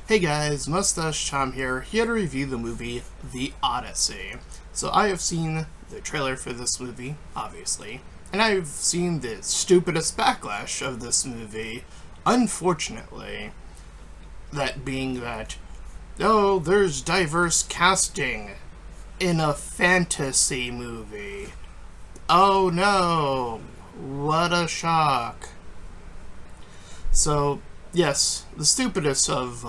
Hey guys, Mustached Tom here to review the movie The Odyssey. So I have seen the trailer for this movie, obviously, and I've seen the stupidest backlash of this movie, unfortunately. That being that, oh, there's diverse casting in a fantasy movie. Oh no, what a shock. So, yes, the stupidest of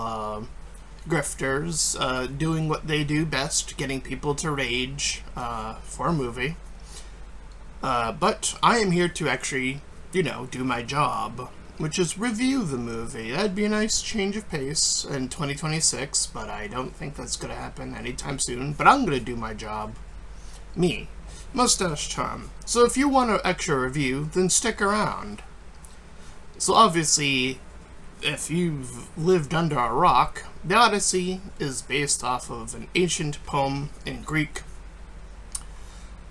grifters doing what they do best, getting people to rage for a movie. But I am here to actually, do my job, which is review the movie. That'd be a nice change of pace in 2026, but I don't think that's going to happen anytime soon. But I'm going to do my job. Me, Mustached Tom. So if you want an extra review, then stick around. So obviously, if you've lived under a rock, the Odyssey is based off of an ancient poem in Greek.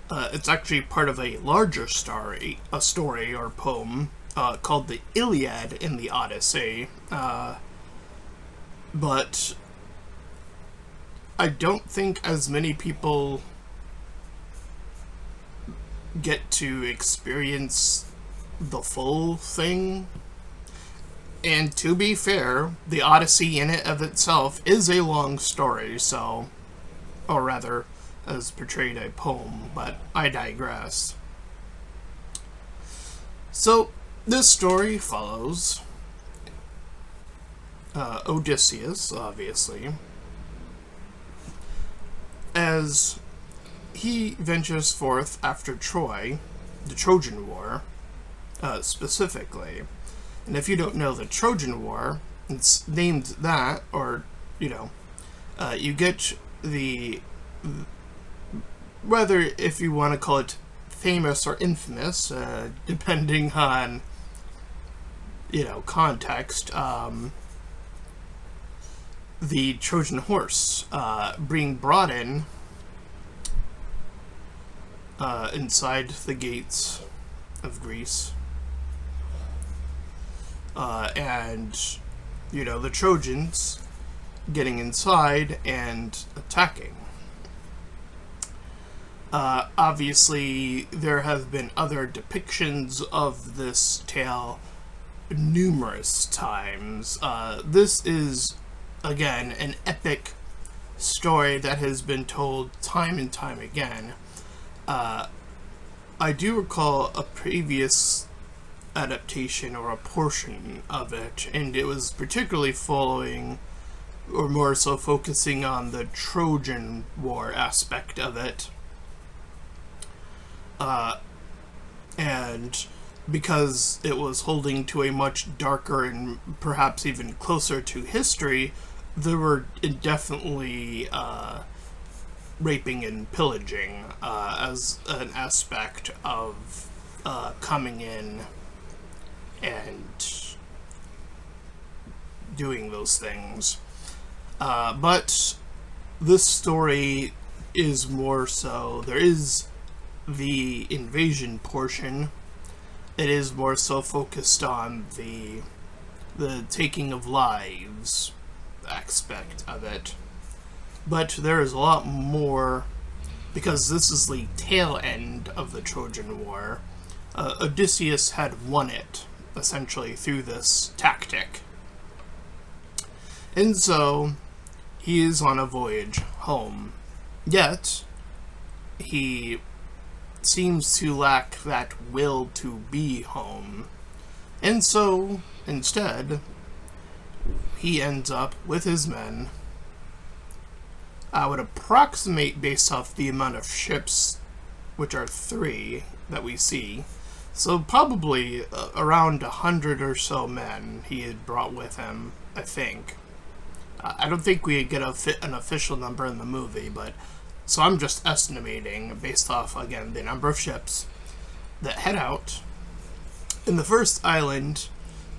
It's actually part of a larger story or poem called the Iliad in the Odyssey. But I don't think as many people get to experience the full thing. And to be fair, the Odyssey in it of itself is a long story, or rather, as portrayed a poem, but I digress. So, this story follows Odysseus, obviously, as he ventures forth after Troy, the Trojan War, specifically. And if you don't know the Trojan War, it's named that, or, you get the, whether if you want to call it famous or infamous, depending on, context, the Trojan horse being brought in inside the gates of Greece. And the Trojans getting inside and attacking. Obviously, there have been other depictions of this tale numerous times. This is, again, an epic story that has been told time and time again. I do recall a previous adaptation or a portion of it, and it was particularly following, or more so focusing on the Trojan War aspect of it. And because it was holding to a much darker and perhaps even closer to history, there were definitely raping and pillaging as an aspect of coming in and doing those things. But this story is more so, there is the invasion portion. It is more so focused on the taking of lives aspect of it. But there is a lot more, because this is the tail end of the Trojan War. Odysseus had won it, essentially, through this tactic. And so, he is on a voyage home. Yet, he seems to lack that will to be home. And so, instead, he ends up with his men. I would approximate based off the amount of ships, which are 3 that we see. So probably around 100 or so men he had brought with him, I think. I don't think we get an official number in the movie, but so I'm just estimating based off, again, the number of ships that head out. And the first island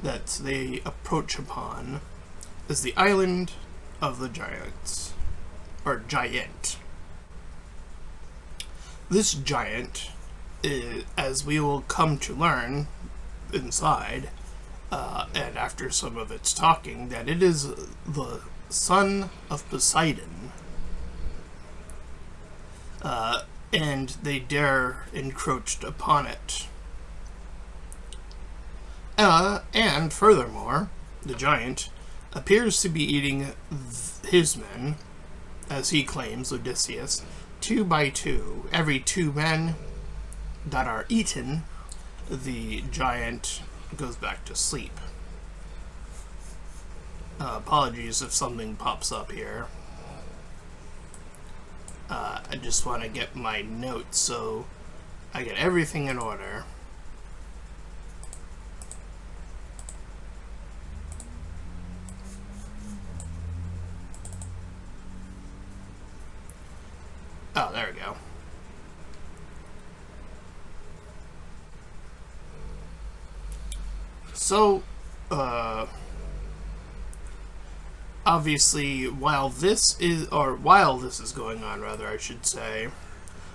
that they approach upon is the island of the giants, or giant. This giant, as we will come to learn inside, and after some of its talking, that it is the son of Poseidon, and they dare encroached upon it. And furthermore, the giant appears to be eating his men, as he claims, Odysseus, 2 by 2. Every 2 men that are eaten, the giant goes back to sleep. Apologies if something pops up here. I just want to get my notes so I get everything in order. Oh, there we go. So, obviously, while this is going on, rather, I should say,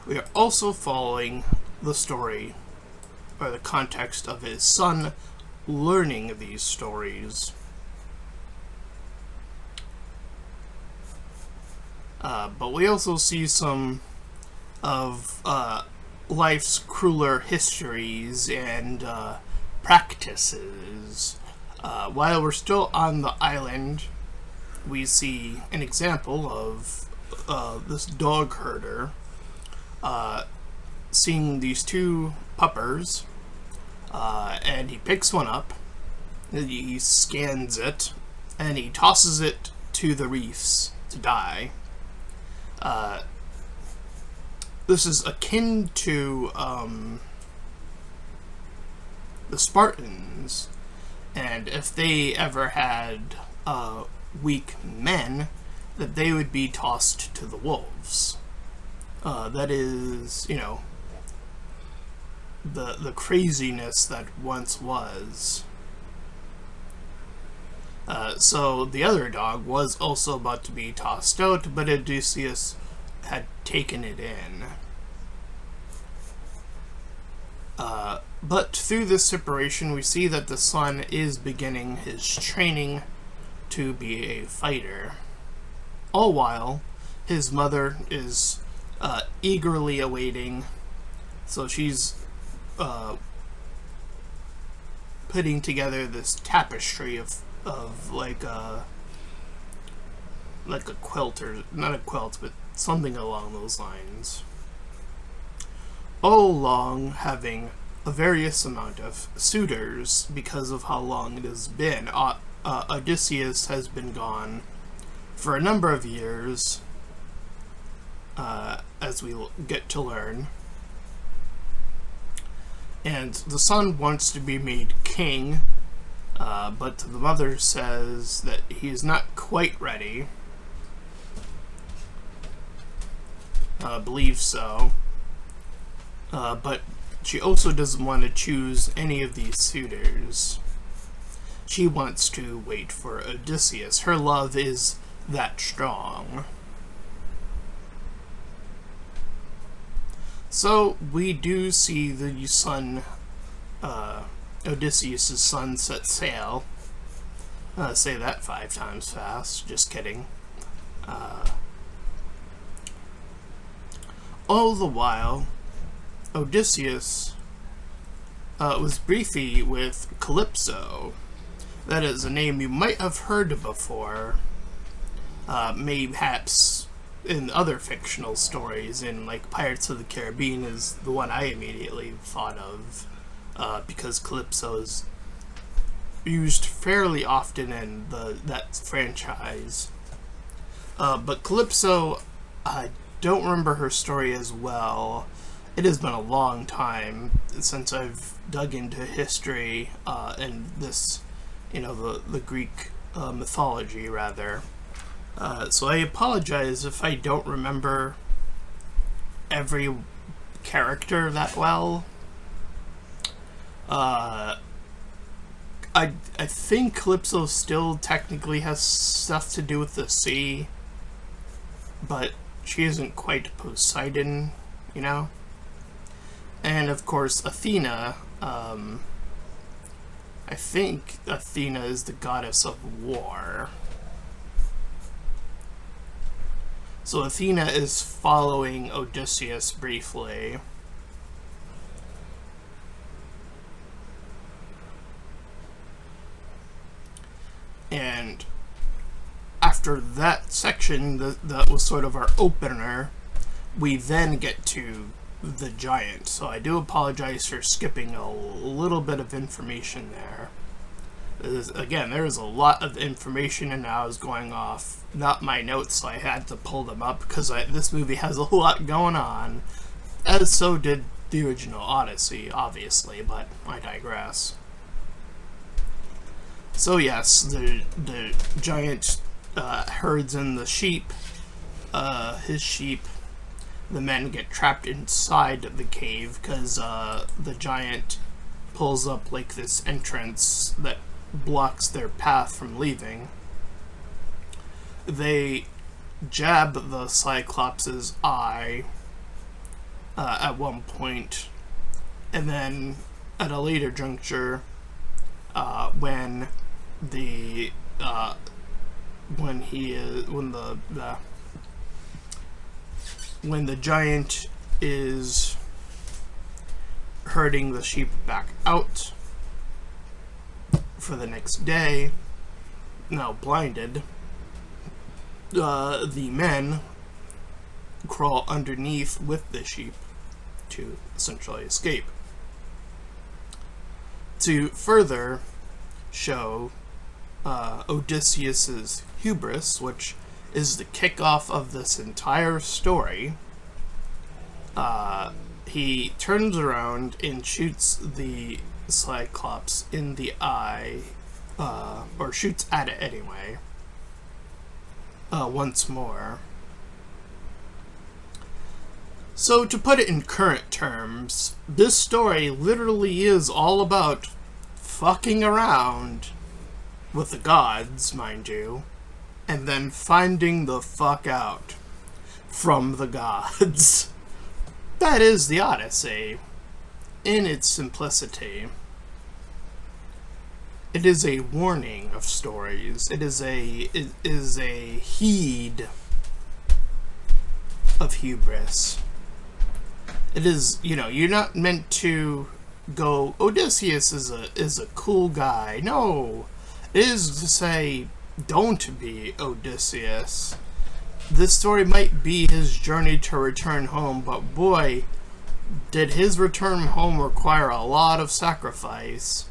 we are also following the story, or the context of his son learning these stories. But we also see some of life's crueler histories and practices. While we're still on the island, we see an example of this dog herder seeing these 2 puppers, and he picks one up, he scans it, and he tosses it to the reefs to die. This is akin to the Spartans, and if they ever had weak men, that they would be tossed to the wolves. That is, you know, the craziness that once was. So the other dog was also about to be tossed out, but Odysseus had taken it in. But through this separation, we see that the son is beginning his training to be a fighter. All while, his mother is eagerly awaiting, so she's putting together this tapestry of like a quilt, or not a quilt, but something along those lines. All along having a various amount of suitors because of how long it has been. Odysseus has been gone for a number of years, as we get to learn. And the son wants to be made king, but the mother says that he is not quite ready. Believes so. But she also doesn't want to choose any of these suitors. She wants to wait for Odysseus. Her love is that strong. So we do see the son, Odysseus' son, set sail. Say that 5 times fast. Just kidding. All the while, Odysseus was briefly with Calypso. That is a name you might have heard before, mayhaps in other fictional stories, in like Pirates of the Caribbean is the one I immediately thought of, because Calypso is used fairly often in that franchise. But Calypso, I don't remember her story as well. It has been a long time since I've dug into history and this, you know, the Greek mythology, rather. So I apologize if I don't remember every character that well. I think Calypso still technically has stuff to do with the sea, but she isn't quite Poseidon, you know? And of course, Athena, I think Athena is the goddess of war. So Athena is following Odysseus briefly. And after that section, that was sort of our opener, we then get to the giant. So I do apologize for skipping a little bit of information there. Again, there's a lot of information, and I was going off not my notes, so I had to pull them up because this movie has a lot going on, as so did the original Odyssey, obviously, but I digress. So yes, the giant herds in the sheep, his sheep. The men get trapped inside the cave because the giant pulls up like this entrance that blocks their path from leaving. They jab the Cyclops' eye at one point, and then at a later juncture, when the giant is herding the sheep back out for the next day, now blinded, the men crawl underneath with the sheep to essentially escape. To further show Odysseus's hubris, which is the kickoff of this entire story, he turns around and shoots the Cyclops in the eye, or shoots at it anyway, once more. So to put it in current terms, this story literally is all about fucking around with the gods, mind you, and then finding the fuck out from the gods. That is the Odyssey, in its simplicity. It is a warning of stories. It is a heed of hubris. It is, you're not meant to go, Odysseus is a cool guy. No, it is to say, don't be Odysseus. This story might be his journey to return home, but boy, did his return home require a lot of sacrifice.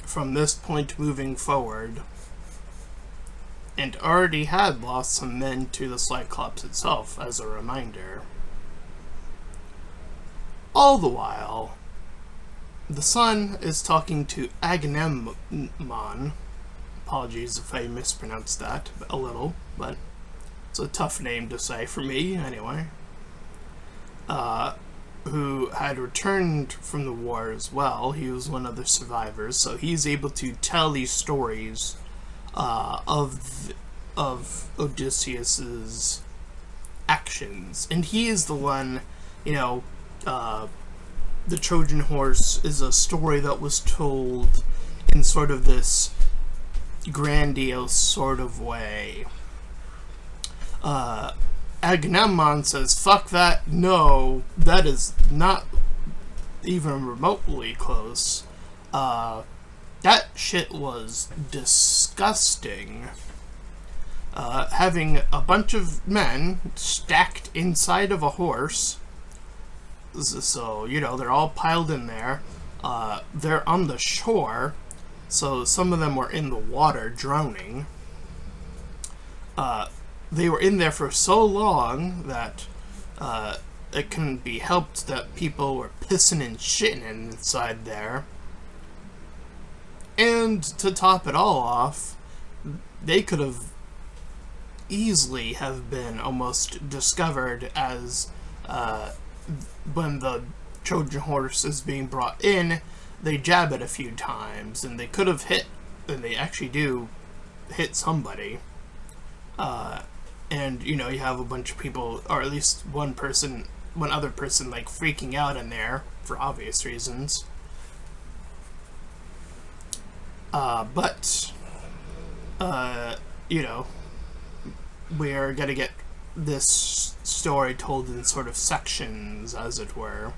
From this point moving forward, and already had lost some men to the Cyclops itself, as a reminder. All the while, the sun is talking to Agamemnon. Apologies if I mispronounced that a little, but it's a tough name to say for me, anyway. Who had returned from the war as well. He was one of the survivors, so he's able to tell these stories of Odysseus's actions, and he is the one, the Trojan Horse is a story that was told in sort of this grandiose sort of way. Agamemnon says, fuck that, no, that is not even remotely close. That shit was disgusting. Having a bunch of men stacked inside of a horse, so, they're all piled in there. They're on the shore, so some of them were in the water drowning. They were in there for so long that it couldn't be helped that people were pissing and shitting inside there. And to top it all off, they could have easily have been almost discovered as when the Trojan Horse is being brought in, they jab it a few times, and they could have hit, and they actually do hit somebody. And, you have a bunch of people, or at least one other person, like, freaking out in there, for obvious reasons. But you know, we're gonna get this story told in sort of sections, as it were.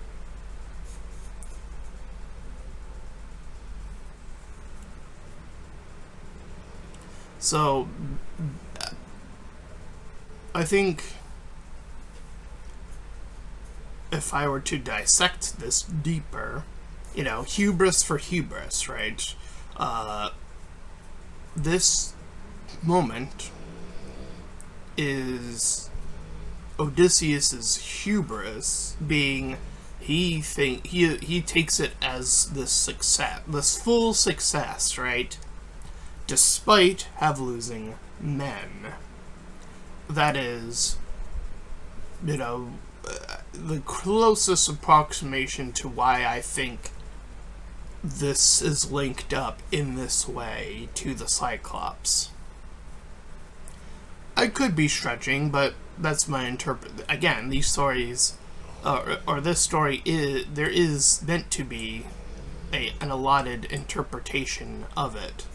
So, I think if I were to dissect this deeper, you know, hubris for hubris, right? This moment is Odysseus's hubris, being he takes it as this success, this full success, right? Despite have losing men. That is, you know, the closest approximation to why I think this is linked up in this way to the Cyclops. I could be stretching, but that's my again, these stories, or this story there is meant to be an allotted interpretation of it,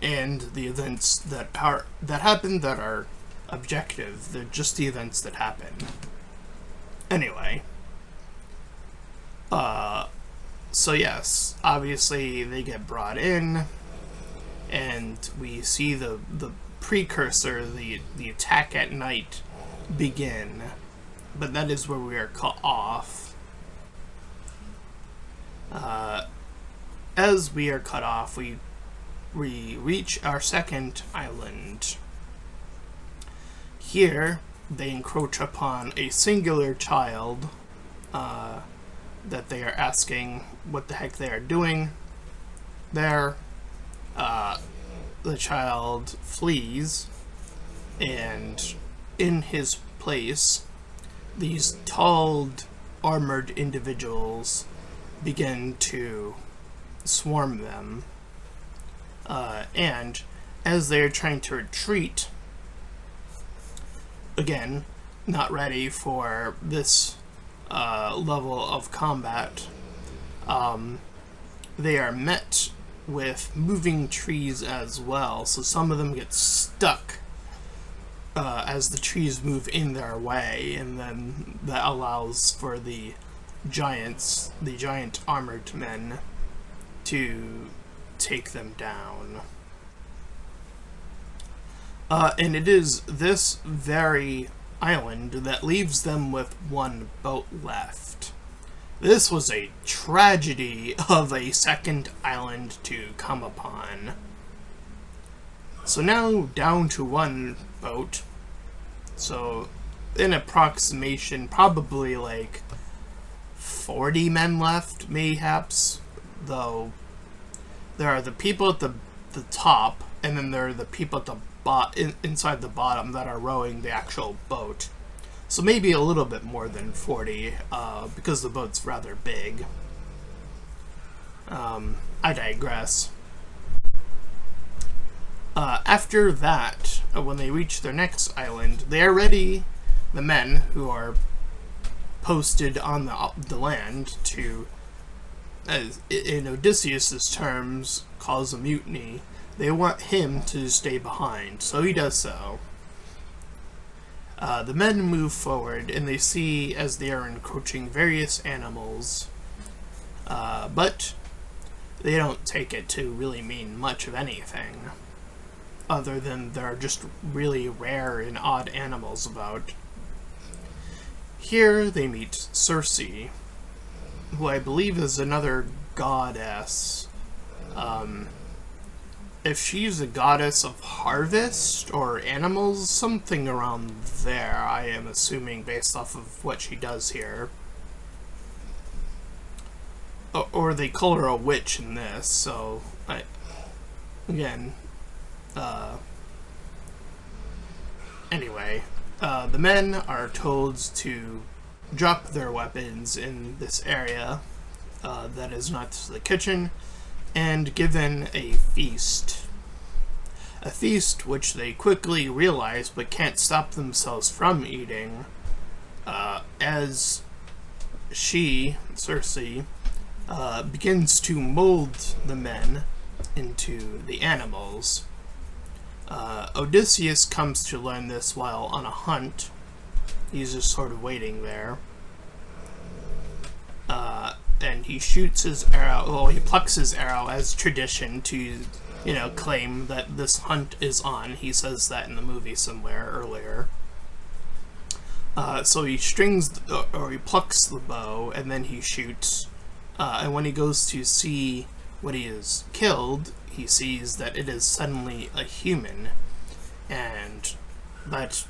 and the events that happen that are objective. They're just the events that happen. Anyway, so yes, obviously they get brought in, and we see the precursor, the attack at night, begin. But that is where we are cut off. As we are cut off, we reach our second island. Here, they encroach upon a singular child that they are asking what the heck they are doing there. The child flees, and in his place, these tall, armored individuals begin to swarm them. And as they're trying to retreat, again, not ready for this level of combat, they are met with moving trees as well, so some of them get stuck as the trees move in their way, and then that allows for the giant armored men to take them down. And it is this very island that leaves them with one boat left. This was a tragedy of a second island to come upon. So now down to one boat. So in approximation, probably like 40 men left, mayhaps. Though there are the people at the top, and then there are the people at the inside the bottom that are rowing the actual boat. So maybe a little bit more than 40, because the boat's rather big. I digress. After that, when they reach their next island, they are ready, the men who are posted on the land, to, as in Odysseus's terms, cause a mutiny. They want him to stay behind, so he does so. The men move forward, and they see, as they are encroaching, various animals, but they don't take it to really mean much of anything, other than there are just really rare and odd animals about. Here they meet Circe, who I believe is another goddess. If she's a goddess of harvest or animals, something around there, I am assuming, based off of what she does here. Or they call her a witch in this, so anyway, the men are told to drop their weapons in this area that is not the kitchen, and given a feast. A feast which they quickly realize but can't stop themselves from eating, as she, Circe, begins to mold the men into the animals. Odysseus comes to learn this while on a hunt. He's just sort of waiting there. And he shoots his arrow, well, he plucks his arrow as tradition to, claim that this hunt is on. He says that in the movie somewhere earlier. So he he plucks the bow, and then he shoots. And when he goes to see what he has killed, he sees that it is suddenly a human. And that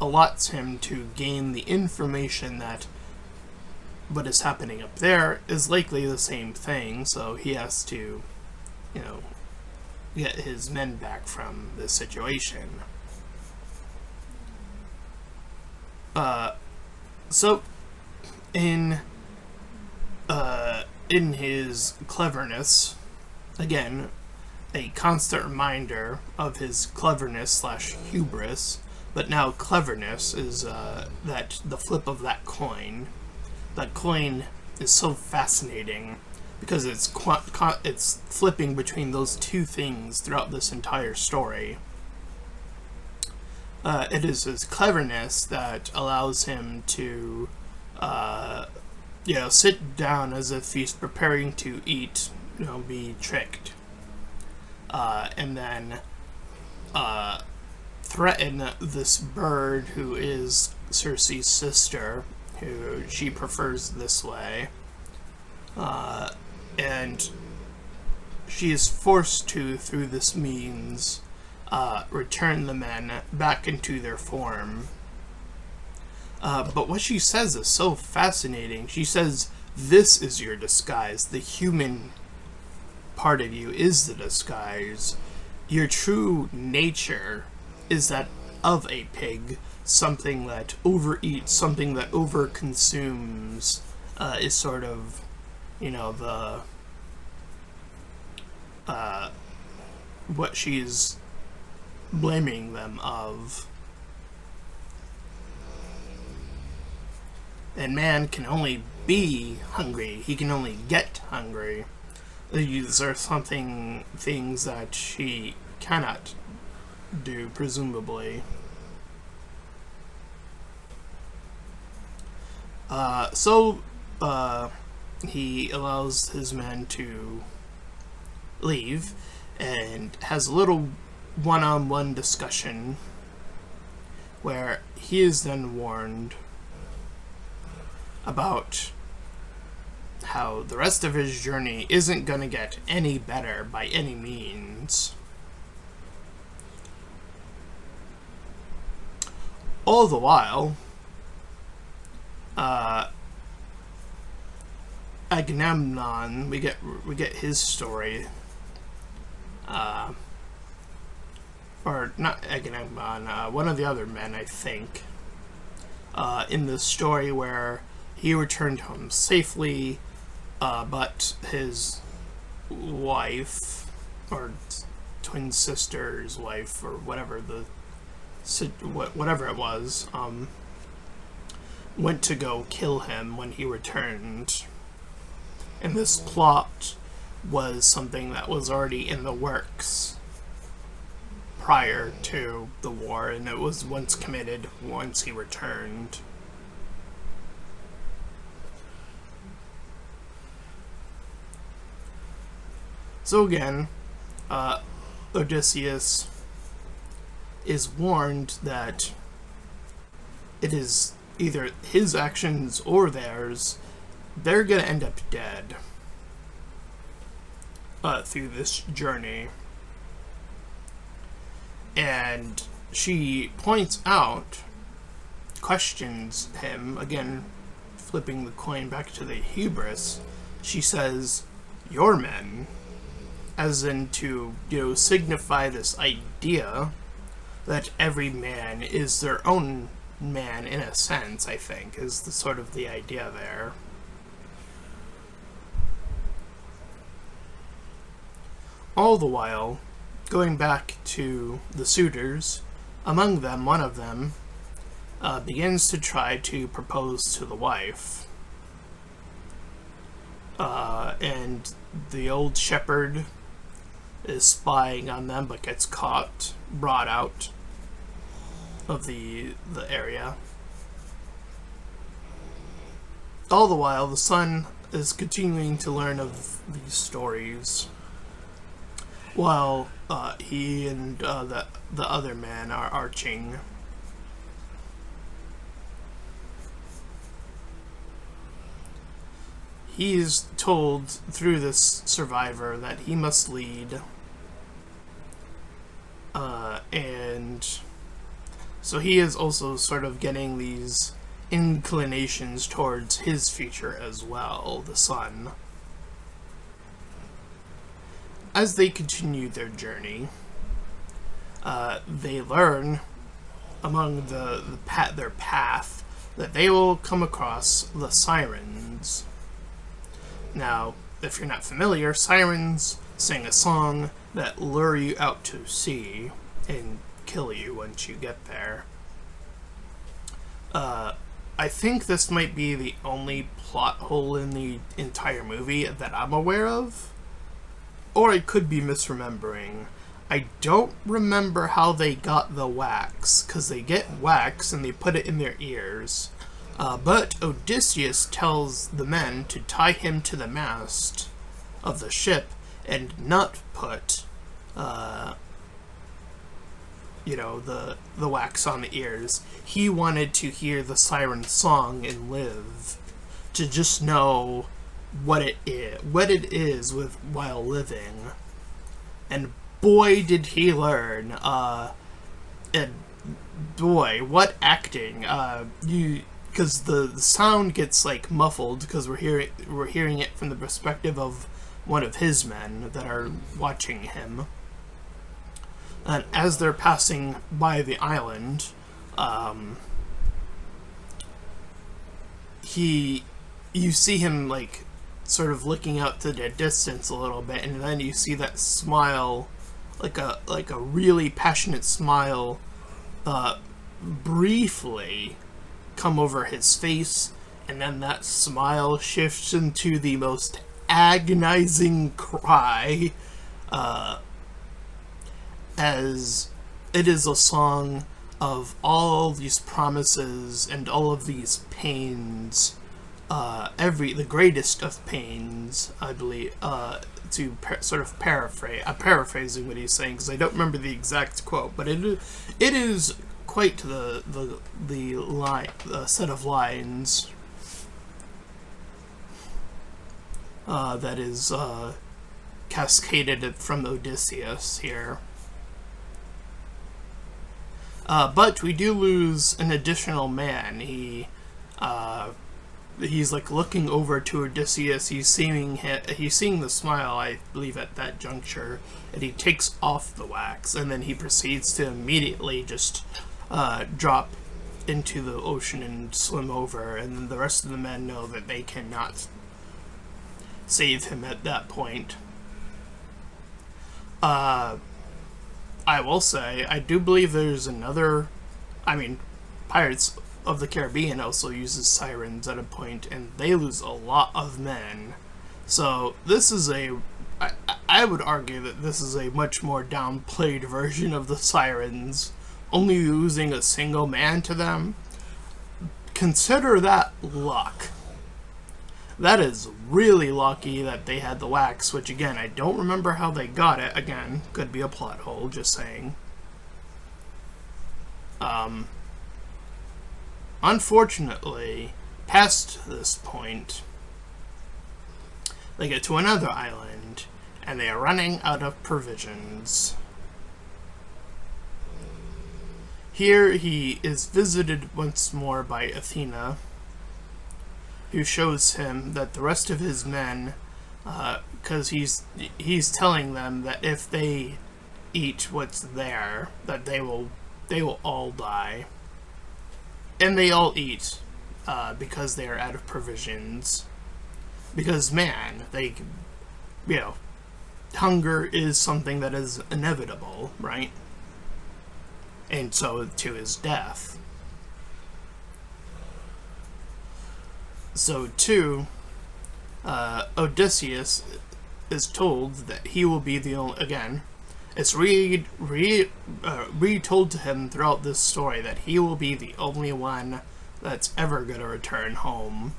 allots him to gain the information that what is happening up there is likely the same thing, so he has to, get his men back from this situation. So, in his cleverness, again, a constant reminder of his cleverness / hubris, but now cleverness is that the flip of that coin. That coin is so fascinating because it's flipping between those two things throughout this entire story. It is his cleverness that allows him to, sit down as if he's preparing to eat, be tricked, and then threaten this bird who is Circe's sister, who she prefers this way, and she is forced to, through this means, return the men back into their form. But what she says is so fascinating. She says, this is your disguise. The human part of you is the disguise. Your true nature is that of a pig. Something that overeats, something that overconsumes, is sort of, the what she's blaming them of. And man can only be hungry. He can only get hungry. These are things that she cannot do, presumably. So he allows his men to leave and has a little one-on-one discussion where he is then warned about how the rest of his journey isn't going to get any better by any means. All the while, Agamemnon, we get his story, or not Agamemnon, one of the other men, I think, in this story where he returned home safely, but his wife, or twin sister's wife, or whatever it was, went to go kill him when he returned. And this plot was something that was already in the works prior to the war, and it was once committed once he returned. So again, Odysseus is warned that it is either his actions or theirs, they're gonna end up dead through this journey. And she points out, questions him, again flipping the coin back to the hubris. She says, your men, as in to, signify this idea that every man is their own man in a sense, I think, is the sort of the idea there. All the while, going back to the suitors, among them, one of them, begins to try to propose to the wife. And the old shepherd is spying on them, but gets caught, brought out of the area. All the while, the son is continuing to learn of these stories, while he and the other man are arching. He's told through this survivor that he must lead, and so he is also sort of getting these inclinations towards his future as well, the son. As they continue their journey, they learn among their path that they will come across the sirens. Now, if you're not familiar, sirens sing a song that lure you out to sea and kill you once you get there. I think this might be the only plot hole in the entire movie that I'm aware of, or I could be misremembering. I don't remember how they got the wax, because they get wax and they put it in their ears. But Odysseus tells the men to tie him to the mast of the ship and not put, the wax on the ears. He wanted to hear the siren song and live, to just know what it is while living. And boy, did he learn. And boy, what acting. Because the sound gets like muffled because we're hearing it from the perspective of one of his men that are watching him. And as they're passing by the island, you see him like sort of looking out to the distance a little bit, and then you see that smile, like a really passionate smile, briefly come over his face, and then that smile shifts into the most agonizing cry, as it is a song of all these promises and all of these pains, the greatest of pains, I believe, sort of paraphrase. I'm paraphrasing what he's saying because I don't remember the exact quote, but it is quite the set of lines that is cascaded from Odysseus here. But we do lose an additional man. He's like looking over to Odysseus. He's seeing the smile, I believe, at that juncture, and he takes off the wax, and then he proceeds to immediately just drop into the ocean and swim over, and then the rest of the men know that they cannot save him at that point. I will say, I do believe there's another... Pirates of the Caribbean also uses sirens at a point, and they lose a lot of men. So this is I would argue that this is a much more downplayed version of the sirens, only losing a single man to them. Consider that luck. That is really lucky that they had the wax, which again, I don't remember how they got it. Again, could be a plot hole, just saying. Unfortunately, past this point, they get to another island, and they are running out of provisions. Here he is visited once more by Athena, who shows him that the rest of his men, because he's telling them that if they eat what's there, that they will all die, and they all eat because they are out of provisions. Because hunger is something that is inevitable, right? And so to his death. So too, Odysseus is told that he will be the only, again, it's retold to him throughout this story that he will be the only one that's ever going to return home.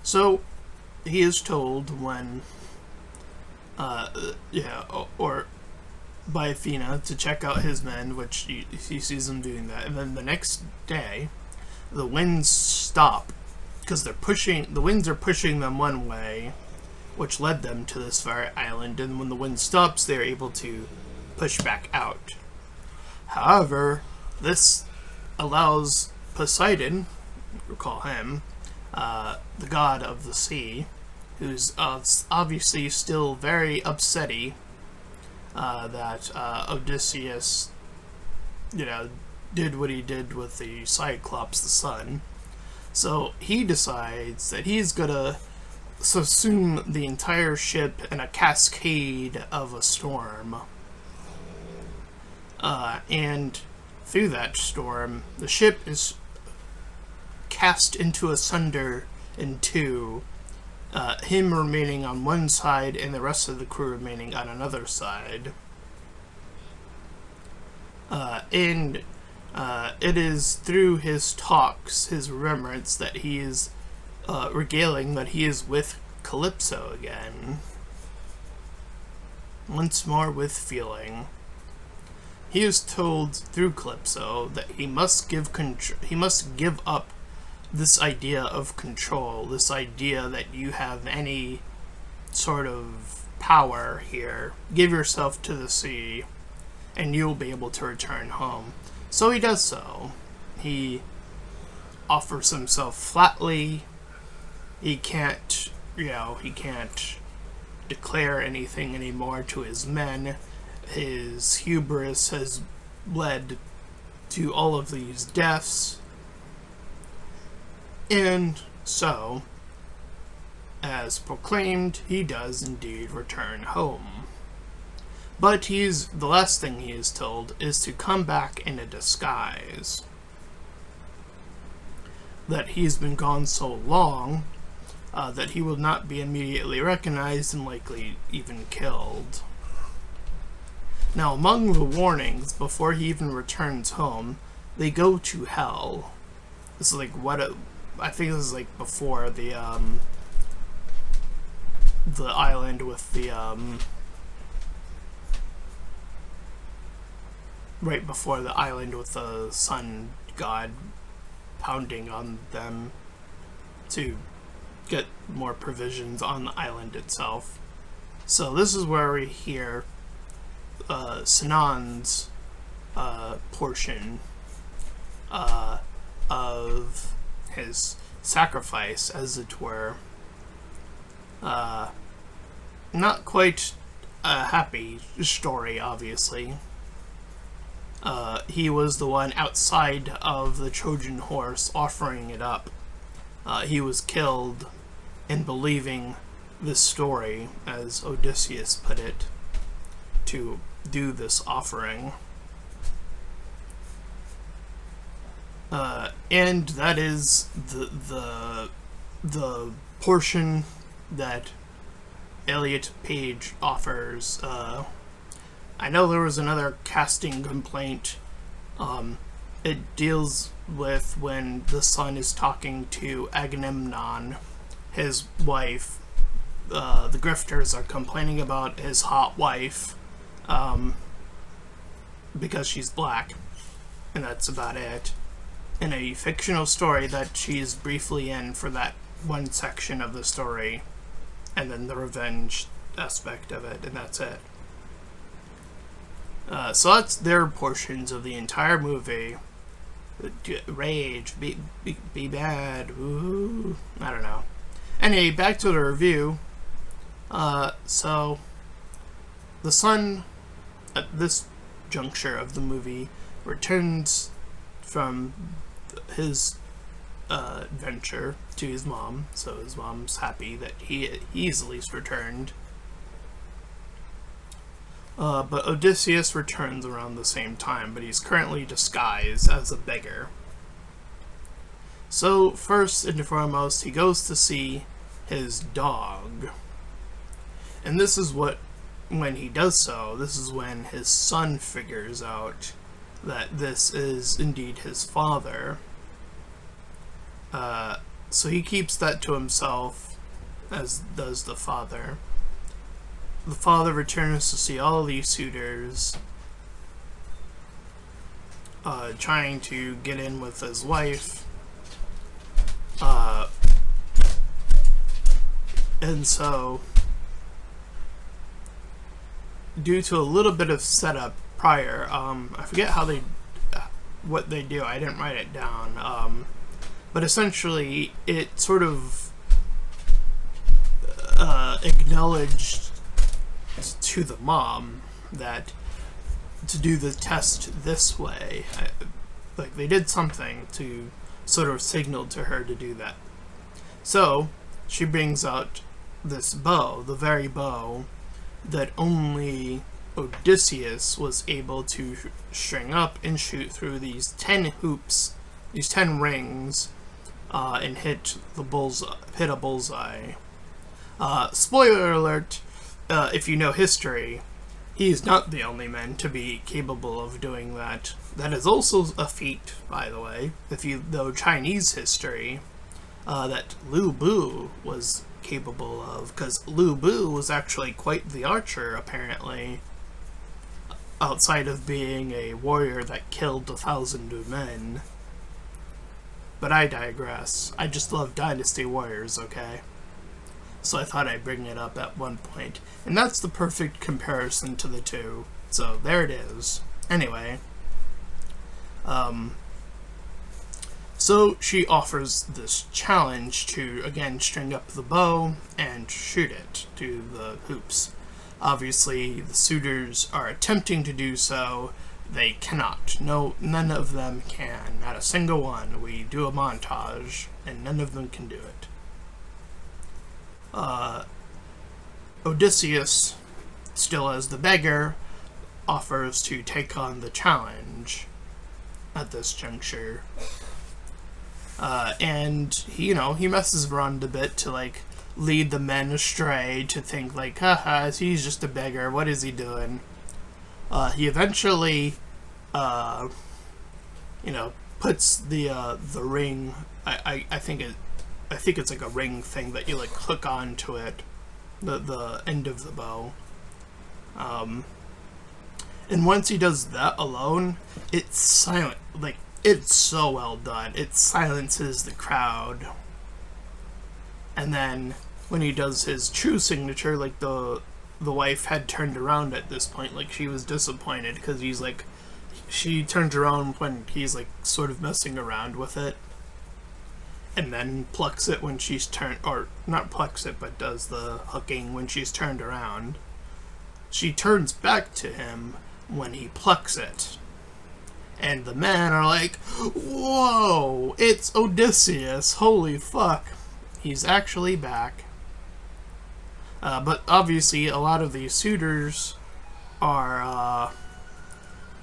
So he is told when, or by Athena to check out his men, which he sees them doing that, and then the next day, the winds stop because the winds are pushing them one way, which led them to this very island, and when the wind stops, they're able to push back out. However, this allows Poseidon, recall him, the god of the sea, who's obviously still very upsetty that Odysseus, did what he did with the Cyclops, the sun. So he decides that he's gonna subsume the entire ship in a cascade of a storm. And through that storm, the ship is cast into asunder in two, him remaining on one side and the rest of the crew remaining on another side. And it is through his talks, his remembrance, that he is regaling that he is with Calypso again. Once more with feeling. He is told through Calypso that he must give up this idea of control, this idea that you have any sort of power here. Give yourself to the sea, and you'll be able to return home. So he does so. He offers himself flatly. He can't declare anything anymore to his men. His hubris has led to all of these deaths. And so, as proclaimed, he does indeed return home. But the last thing he is told is to come back in a disguise. That he's been gone so long that he will not be immediately recognized and likely even killed. Now, among the warnings before he even returns home, they go to hell. This is I think this is like before the island with the right before the island with the sun god pounding on them to get more provisions on the island itself. So this is where we hear Sinan's portion of his sacrifice, as it were. Not quite a happy story, obviously. He was the one outside of the Trojan horse offering it up. He was killed in believing this story, as Odysseus put it, to do this offering. And that is the portion that Elliot Page offers. I know there was another casting complaint. It deals with when the son is talking to Agamemnon, his wife. The grifters are complaining about his hot wife because she's black, and that's about it. In a fictional story that she's briefly in for that one section of the story, and then the revenge aspect of it, and that's it. So that's their portions of the entire movie. Rage, be bad, ooh, I don't know. Anyway, back to the review. So the son, at this juncture of the movie, returns from his adventure to his mom, so his mom's happy that he's at least returned. But Odysseus returns around the same time, but he's currently disguised as a beggar. So, first and foremost, he goes to see his dog. And this is when he does so, this is when his son figures out that this is indeed his father. So he keeps that to himself, as does the father. The father returns to see all of these suitors, trying to get in with his wife. And so, due to a little bit of setup prior, I forget what they do. I didn't write it down. But essentially, it sort of acknowledged to the mom that to do the test this way, like they did something to sort of signal to her to do that. So she brings out this bow, the very bow that only Odysseus was able to string up and shoot through these 10 hoops, these 10 rings, and hit a bullseye. Spoiler alert, if you know history, he is not the only man to be capable of doing that. That is also a feat, by the way, if you know Chinese history, that Lu Bu was capable of, because Lu Bu was actually quite the archer, apparently, outside of being a warrior that killed 1,000 men. But I digress. I just love Dynasty Warriors, okay? So I thought I'd bring it up at one point. And that's the perfect comparison to the two. So there it is. Anyway. So she offers this challenge to, again, string up the bow and shoot it to the hoops. Obviously, the suitors are attempting to do so. They cannot. No, none of them can. Not a single one. We do a montage, and none of them can do it. Odysseus, still as the beggar, offers to take on the challenge at this juncture. And he messes around a bit to, like, lead the men astray to think, like, haha, he's just a beggar, what is he doing? He eventually, puts the ring, I think it's like a ring thing that you, like, hook onto it, the end of the bow. And once he does that alone, it's silent, like, it's so well done. It silences the crowd. And then when he does his true signature, like, the wife had turned around at this point, like, she was disappointed because she turns around when he's, like, sort of messing around with it, and then plucks it when she's turned, or not plucks it, but does the hooking when she's turned around. She turns back to him when he plucks it, and the men are like, whoa, it's Odysseus, holy fuck, he's actually back. But obviously a lot of these suitors are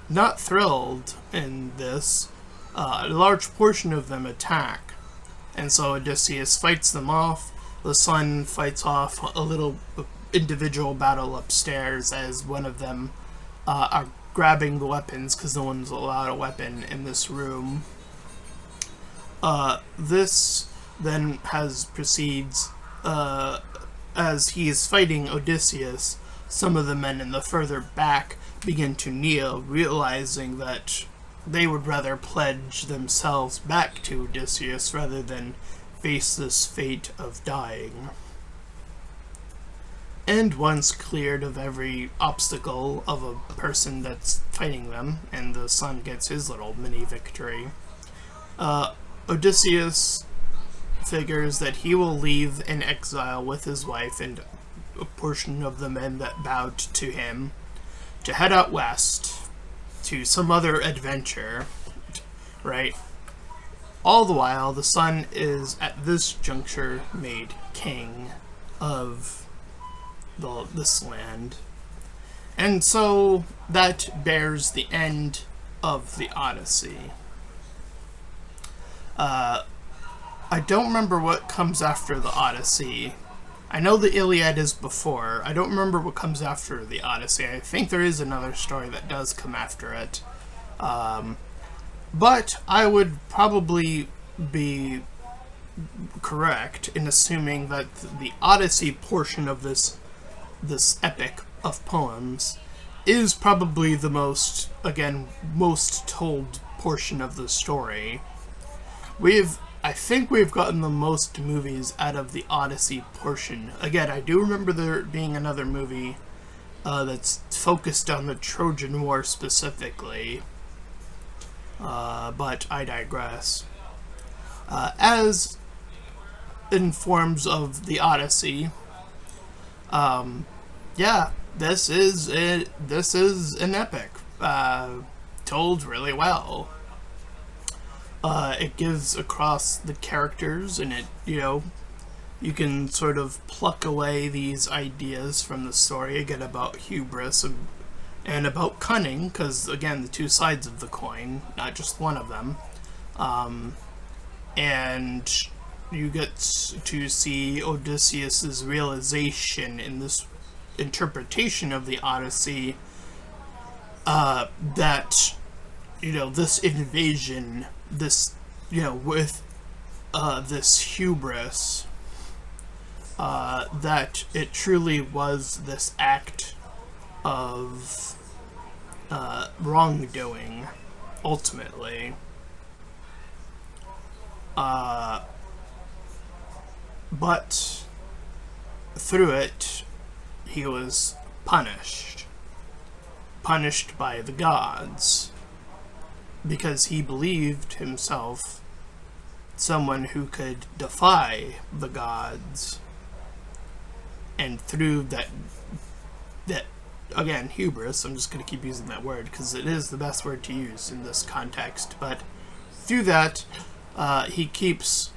not thrilled in this. A large portion of them attack, and so Odysseus fights them off. The son fights off a little individual battle upstairs as one of them are grabbing the weapons because no one's allowed a weapon in this room. This then proceeds as he is fighting Odysseus. Some of the men in the further back begin to kneel, realizing that they would rather pledge themselves back to Odysseus rather than face this fate of dying. And once cleared of every obstacle of a person that's fighting them, and the son gets his little mini victory, Odysseus figures that he will leave in exile with his wife and a portion of the men that bowed to him to head out west to some other adventure, right? All the while, the son is at this juncture made king of this land. And so that bears the end of the Odyssey. I don't remember what comes after the Odyssey. I know the Iliad is before. I don't remember what comes after the Odyssey. I think there is another story that does come after it. But I would probably be correct in assuming that the Odyssey portion of this epic of poems is probably the most told portion of the story. I think we've gotten the most movies out of the Odyssey portion. Again, I do remember there being another movie that's focused on the Trojan War specifically, but I digress. As in forms of the Odyssey, this is an epic, told really well. It gives across the characters, and you can sort of pluck away these ideas from the story, again, about hubris and about cunning, because, again, the two sides of the coin, not just one of them. And you get to see Odysseus's realization in this interpretation of the Odyssey, that, this invasion, with this hubris, that it truly was this act of wrongdoing, ultimately. But through it, he was punished by the gods, because he believed himself someone who could defy the gods, and through that again, hubris, I'm just going to keep using that word because it is the best word to use in this context, but through that, he keeps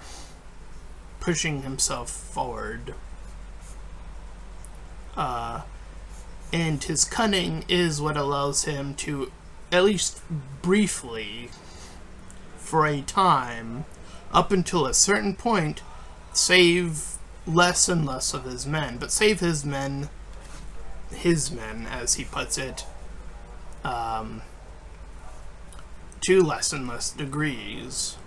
pushing himself forward. And his cunning is what allows him to, at least briefly, for a time, up until a certain point, save less and less of his men, but save his men, as he puts it, to less and less degrees.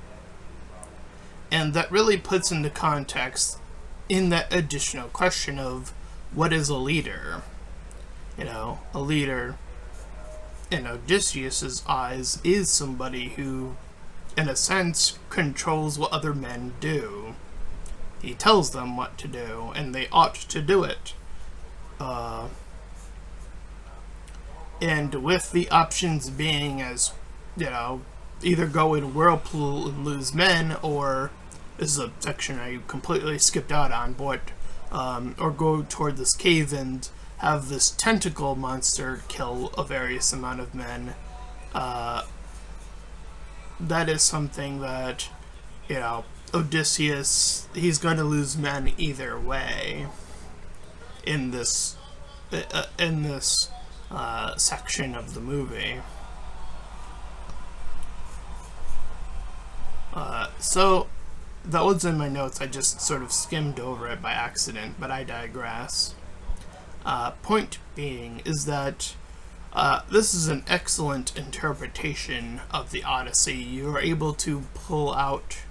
And that really puts into context in that additional question of what is a leader? A leader in Odysseus's eyes is somebody who, in a sense, controls what other men do. He tells them what to do, and they ought to do it. And with the options being as, either go in whirlpool and lose men, or, this is a section I completely skipped out on, but, or go toward this cave and have this tentacle monster kill a various amount of men. That is something that, Odysseus, he's going to lose men either way in this section of the movie. So that was in my notes. I just sort of skimmed over it by accident, but I digress. Point being is that this is an excellent interpretation of the Odyssey. You are able to pull out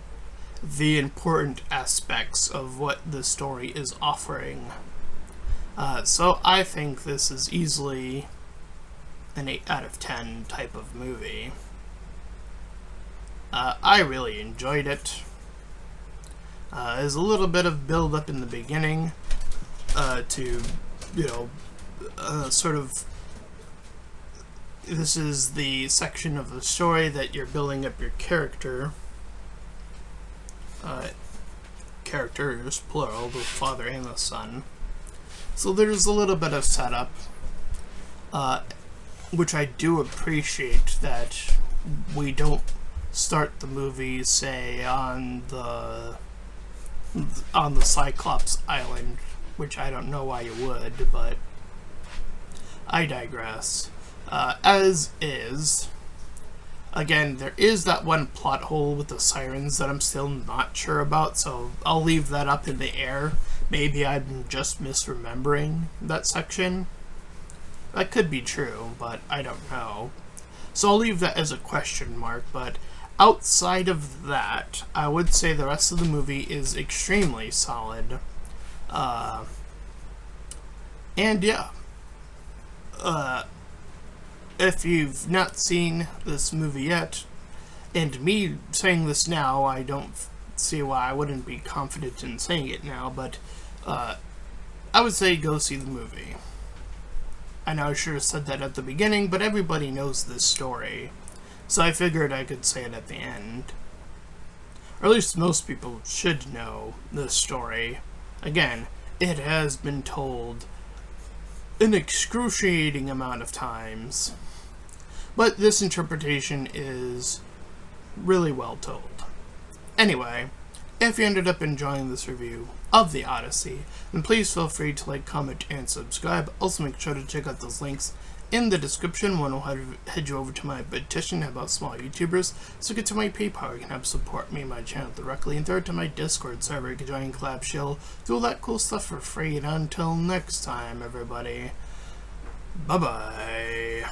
the important aspects of what the story is offering. So I think this is easily an 8 out of 10 type of movie. I really enjoyed it. There's a little bit of build up in the beginning to, sort of, this is the section of the story that you're building up your character. Characters, plural, the father and the son. So there's a little bit of setup, which I do appreciate that we don't start the movie, say, on the Cyclops Island, which I don't know why you would, but I digress. As is, Again, there is that one plot hole with the sirens that I'm still not sure about, so I'll leave that up in the air. Maybe I'm just misremembering that section. That could be true, but I don't know. So I'll leave that as a question mark, but outside of that, I would say the rest of the movie is extremely solid. And yeah. If you've not seen this movie yet, and me saying this now, I don't see why I wouldn't be confident in saying it now, but I would say go see the movie. I know I should have said that at the beginning, but everybody knows this story, so I figured I could say it at the end. Or at least most people should know this story. Again, it has been told an excruciating amount of times, but this interpretation is really well told. Anyway, if you ended up enjoying this review of the Odyssey, then please feel free to like, comment, and subscribe. Also make sure to check out those links in the description. One will head you over to my petition about small YouTubers, so get to my PayPal, you can help support me and my channel directly, and third to my Discord server, you can join Collab Shill, do all that cool stuff for free, and until next time, everybody, bye-bye.